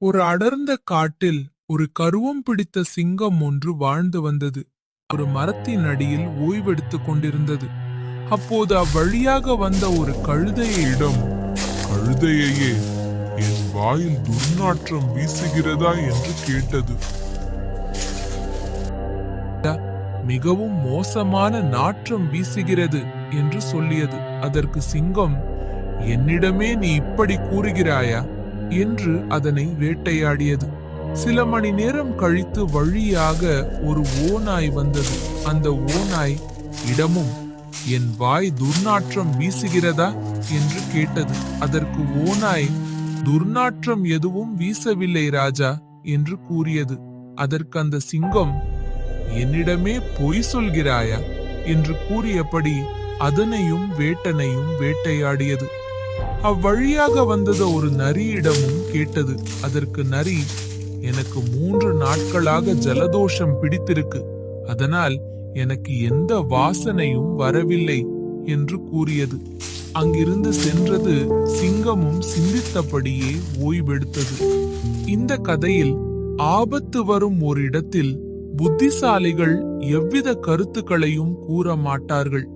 ஒரு அடர்ந்த காட்டில் ஒரு கருவம் பிடித்த சிங்கம் ஒன்று வாழ்ந்து வந்தது. ஒரு மரத்தின் அடியில் ஓய்வெடுத்துக் கொண்டிருந்தது. அப்போது அவ்வழியாக வந்த ஒரு கழுதையிடம், கழுதையே, என் வாயில் துர்நாற்றம் வீசுகிறதா என்று கேட்டது. மிகவும் மோசமான நாற்றம் வீசுகிறது என்று சொல்லியது. அதற்கு சிங்கம், என்னிடமே நீ இப்படி கூறுகிறாயா என்று அதனை வேட்டையாடியது. சில மணி நேரம் கழித்து வழியாக ஒரு ஓநாய் வந்தது. அந்த ஓநாய் இடமும் என் வாய் துர்நாற்றம் வீசுகிறதா என்று கேட்டது. அதற்கு ஓநாய், துர்நாற்றம் எதுவும் வீசவில்லை ராஜா என்று கூறியது. அதற்கு அந்த சிங்கம், என்னிடமே பொய் சொல்கிறாயா என்று கூறியபடி அதனையும் வேட்டனையும் வேட்டையாடியது. அவ்வழியாக வந்தது ஒரு நரியிடமும் கேட்டது. அதற்கு நரி, எனக்கு 3 நாட்களாக ஜலதோஷம் பிடித்திருக்கு, அதனால் எனக்கு எந்த வாசனையும் வரவில்லை என்று கூறியது. அங்கிருந்து சென்றது. சிங்கமும் சிந்தித்தபடியே ஓய்வெடுத்தது. இந்த கதையில் ஆபத்து வரும் ஒரு இடத்தில் புத்திசாலிகள் எவ்வித கருத்துக்களையும் கூற மாட்டார்கள்.